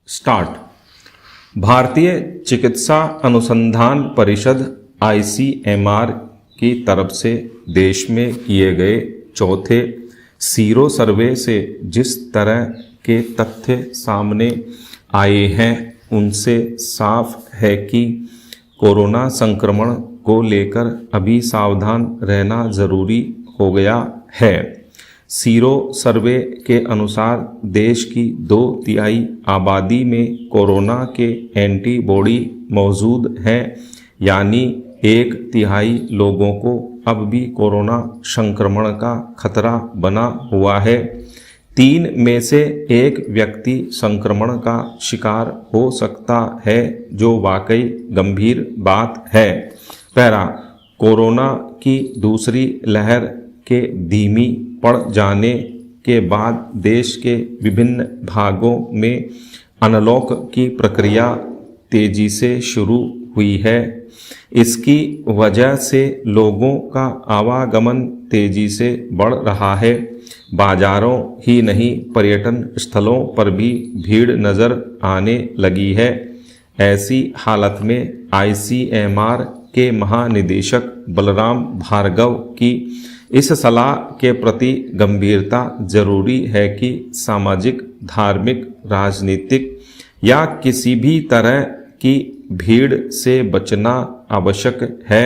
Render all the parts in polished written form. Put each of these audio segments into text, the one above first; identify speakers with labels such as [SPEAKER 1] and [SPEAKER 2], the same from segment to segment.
[SPEAKER 1] Start. भारतीय चिकित्सा अनुसंधान परिषद ICMR की तरफ से देश में किए गए चौथे सीरो सर्वे से जिस तरह के तथ्य सामने आए हैं उनसे साफ है कि कोरोना संक्रमण को लेकर अभी सावधान रहना जरूरी हो गया है। सीरो सर्वे के अनुसार देश की 2/3 आबादी में कोरोना के एंटीबॉडी मौजूद हैं, यानी 1/3 लोगों को अब भी कोरोना संक्रमण का खतरा बना हुआ है। 3 में से 1 व्यक्ति संक्रमण का शिकार हो सकता है, जो वाकई गंभीर बात है। पैरा, कोरोना की दूसरी लहर के धीमी पड़ जाने के बाद देश के विभिन्न भागों में अनलॉक की प्रक्रिया तेजी से शुरू हुई है। इसकी वजह से लोगों का आवागमन तेजी से बढ़ रहा है। बाजारों ही नहीं, पर्यटन स्थलों पर भी भीड़ नजर आने लगी है। ऐसी हालत में ICMR के महानिदेशक बलराम भार्गव की इस सलाह के प्रति गंभीरता जरूरी है कि सामाजिक, धार्मिक, राजनीतिक या किसी भी तरह की भीड़ से बचना आवश्यक है।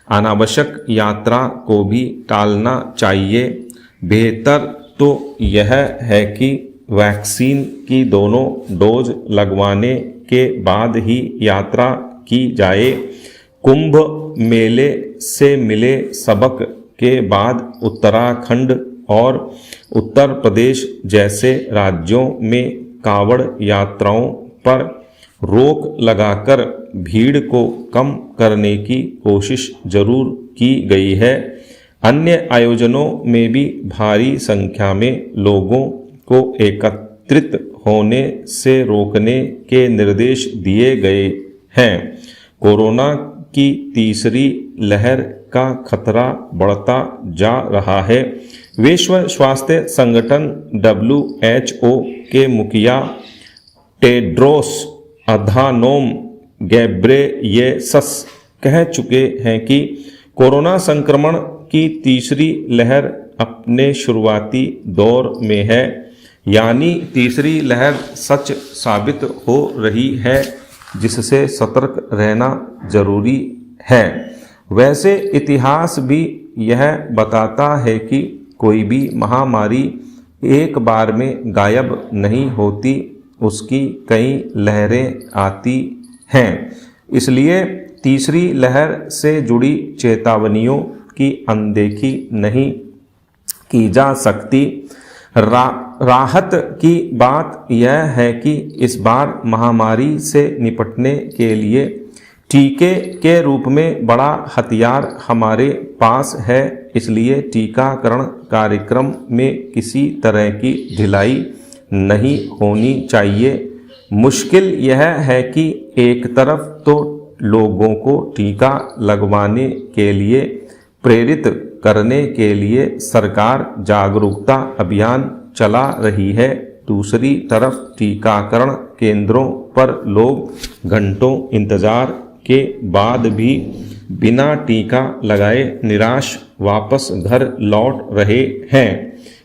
[SPEAKER 1] अनावश्यक यात्रा को भी टालना चाहिए। बेहतर तो यह है कि वैक्सीन की दोनों डोज लगवाने के बाद ही यात्रा की जाए। कुंभ मेले से मिले सबक के बाद उत्तराखंड और उत्तर प्रदेश जैसे राज्यों में कांवड़ यात्राओं पर रोक लगाकर भीड़ को कम करने की कोशिश जरूर की गई है। अन्य आयोजनों में भी भारी संख्या में लोगों को एकत्रित होने से रोकने के निर्देश दिए गए हैं। कोरोना की तीसरी लहर का खतरा बढ़ता जा रहा है। विश्व स्वास्थ्य संगठन WHO के मुखिया टेड्रोस अधानोम गैब्रेयेसस कह चुके हैं कि कोरोना संक्रमण की तीसरी लहर अपने शुरुआती दौर में है, यानी तीसरी लहर सच साबित हो रही है, जिससे सतर्क रहना जरूरी है। वैसे इतिहास भी यह बताता है कि कोई भी महामारी एक बार में गायब नहीं होती, उसकी कई लहरें आती हैं। इसलिए तीसरी लहर से जुड़ी चेतावनियों की अनदेखी नहीं की जा सकती। राहत की बात यह है कि इस बार महामारी से निपटने के लिए टीके के रूप में बड़ा हथियार हमारे पास है। इसलिए टीकाकरण कार्यक्रम में किसी तरह की ढिलाई नहीं होनी चाहिए। मुश्किल यह है कि एक तरफ तो लोगों को टीका लगवाने के लिए प्रेरित करने के लिए सरकार जागरूकता अभियान चला रही है, दूसरी तरफ टीकाकरण केंद्रों पर लोग घंटों इंतजार के बाद भी बिना टीका लगाए निराश वापस घर लौट रहे हैं।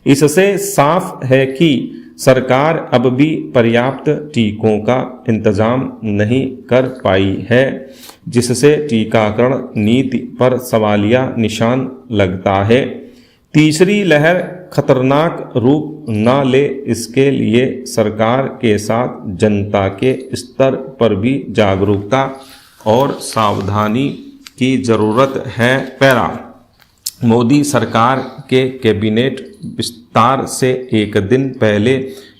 [SPEAKER 1] इससे साफ है कि सरकार अब भी पर्याप्त टीकों का इंतजाम नहीं कर पाई है, जिससे टीकाकरण नीति पर सवालिया निशान लगता है। तीसरी लहर खतरनाक रूप न ले, इसके लिए सरकार के साथ जनता के स्तर पर भी जागरूकता और सावधानी की जरूरत है। पैरा, मोदी सरकार के कैबिनेट विस्तार से एक दिन पहले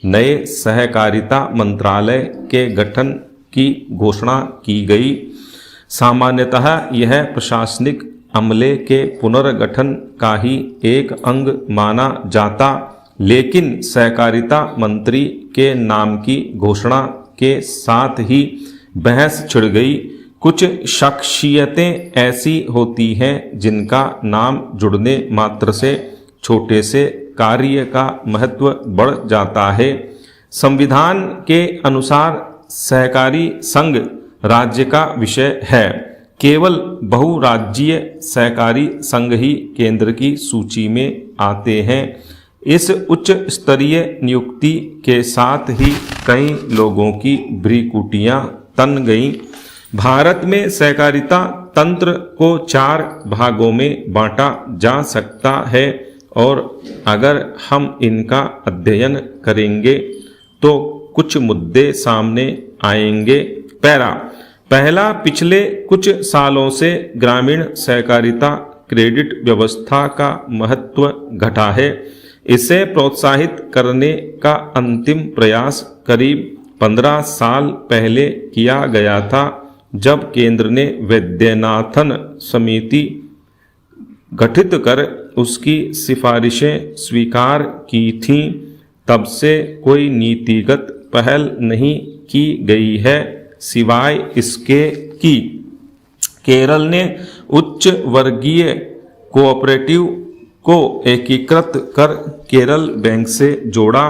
[SPEAKER 1] नए सहकारिता मंत्रालय के गठन की घोषणा की गई। सामान्यतः यह प्रशासनिक अमले के पुनर्गठन का ही एक अंग माना जाता, लेकिन सहकारिता मंत्री के नाम की घोषणा के साथ ही बहस छिड़ गई। कुछ शख्सियतें ऐसी होती हैं जिनका नाम जुड़ने मात्र से छोटे से कार्य का महत्व बढ़ जाता है। संविधान के अनुसार सहकारी संघ राज्य का विषय है। केवल बहुराज्यीय सहकारी संघ ही केंद्र की सूची में आते हैं। इस उच्च स्तरीय नियुक्ति के साथ ही कई लोगों की भ्रिकुटियां तन गईं। भारत में सहकारिता तंत्र को 4 भागों में बांटा जा सकता है और अगर हम इनका अध्ययन करेंगे तो कुछ मुद्दे सामने आएंगे। पहला, पिछले कुछ सालों से ग्रामीण सहकारिता क्रेडिट व्यवस्था का महत्व घटा है। इसे प्रोत्साहित करने का अंतिम प्रयास करीब 15 साल पहले किया गया था, जब केंद्र ने वैद्यनाथन समिति गठित कर उसकी सिफारिशें स्वीकार की थीं। तब से कोई नीतिगत पहल नहीं की गई है, सिवाय इसके कि केरल ने उच्च वर्गीय कोऑपरेटिव को एकीकृत कर केरल बैंक से जोड़ा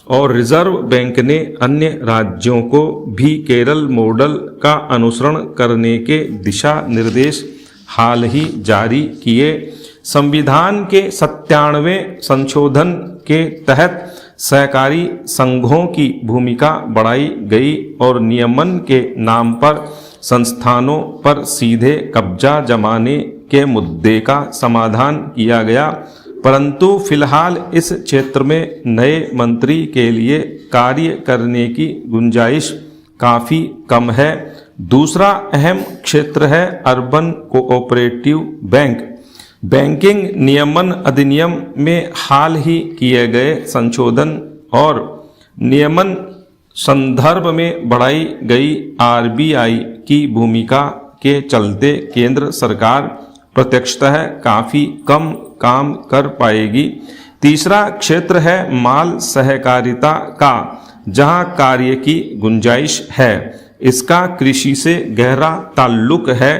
[SPEAKER 1] और रिजर्व बैंक ने अन्य राज्यों को भी केरल मॉडल का अनुसरण करने के दिशा निर्देश हाल ही जारी किए। संविधान के 97वें संशोधन के तहत सहकारी संघों की भूमिका बढ़ाई गई और नियमन के नाम पर संस्थानों पर सीधे कब्जा जमाने के मुद्दे का समाधान किया गया। परंतु फिलहाल इस क्षेत्र में नए मंत्री के लिए कार्य करने की गुंजाइश काफ़ी कम है। दूसरा अहम क्षेत्र है अर्बन कोऑपरेटिव बैंक। बैंकिंग नियमन अधिनियम में हाल ही किए गए संशोधन और नियमन संदर्भ में बढ़ाई गई आरबीआई की भूमिका के चलते केंद्र सरकार प्रत्यक्षतः काफ़ी कम काम कर पाएगी। तीसरा क्षेत्र है माल सहकारिता का, जहां कार्य की गुंजाइश है। इसका कृषि से गहरा ताल्लुक है।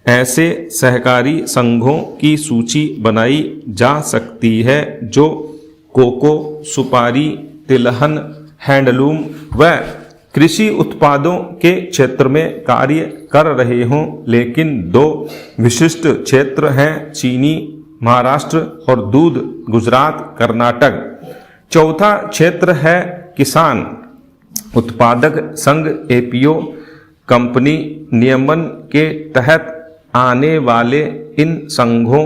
[SPEAKER 1] ऐसे सहकारी संघों की सूची बनाई जा सकती है जो कोको, सुपारी, तिलहन, हैंडलूम व कृषि उत्पादों के क्षेत्र में कार्य कर रहे हों, लेकिन 2 विशिष्ट क्षेत्र हैं, चीनी महाराष्ट्र और दूध गुजरात कर्नाटक। चौथा क्षेत्र है किसान उत्पादक संघ एपीओ। कंपनी नियमन के तहत आने वाले इन संघों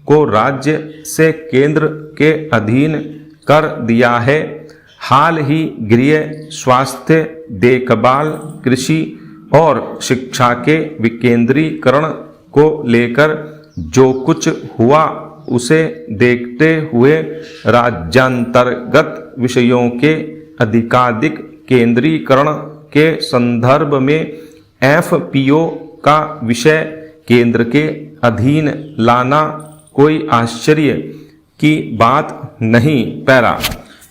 [SPEAKER 1] को राज्य से केंद्र के अधीन कर दिया है। हाल ही गृह, स्वास्थ्य, देखभाल, कृषि और शिक्षा के विकेंद्रीकरण को लेकर जो कुछ हुआ उसे देखते हुए राज्यांतर्गत विषयों के अधिकाधिक केंद्रीकरण के संदर्भ में एफपीओ का विषय केंद्र के अधीन लाना कोई आश्चर्य की बात नहीं।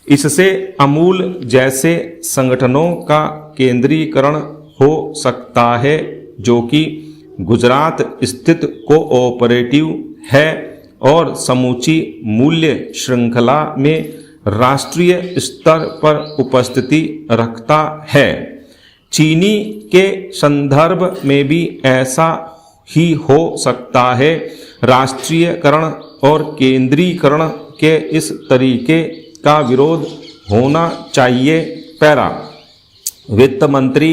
[SPEAKER 1] इससे अमूल जैसे संगठनों का केंद्रीकरण हो सकता है, जो कि गुजरात स्थित कोऑपरेटिव है और समूची मूल्य श्रृंखला में राष्ट्रीय स्तर पर उपस्थिति रखता है। चीनी के संदर्भ में भी ऐसा ही हो सकता है। राष्ट्रीयकरण और केंद्रीकरण के इस तरीके का विरोध होना चाहिए। वित्त मंत्री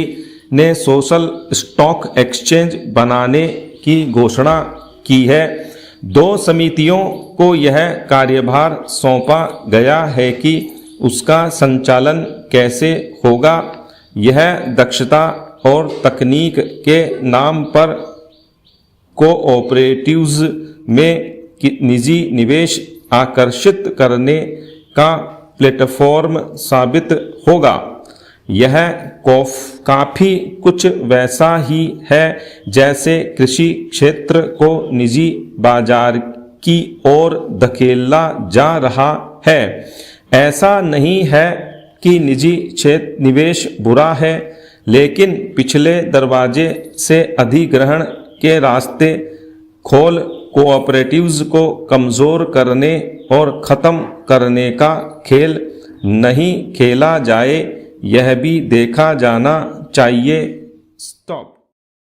[SPEAKER 1] ने सोशल स्टॉक एक्सचेंज बनाने की घोषणा की है। 2 समितियों को यह कार्यभार सौंपा गया है कि उसका संचालन कैसे होगा। यह दक्षता और तकनीक के नाम पर कोऑपरेटिव्स में निजी निवेश आकर्षित करने का प्लेटफॉर्म साबित होगा। यह काफी कुछ वैसा ही है जैसे कृषि क्षेत्र को निजी बाजार की ओर धकेला जा रहा है। ऐसा नहीं है कि निजी क्षेत्र निवेश बुरा है, लेकिन पिछले दरवाजे से अधिग्रहण के रास्ते खोल कोऑपरेटिव्स को कमज़ोर करने और ख़त्म करने का खेल नहीं खेला जाए। यह भी देखा जाना चाहिए। स्टॉप।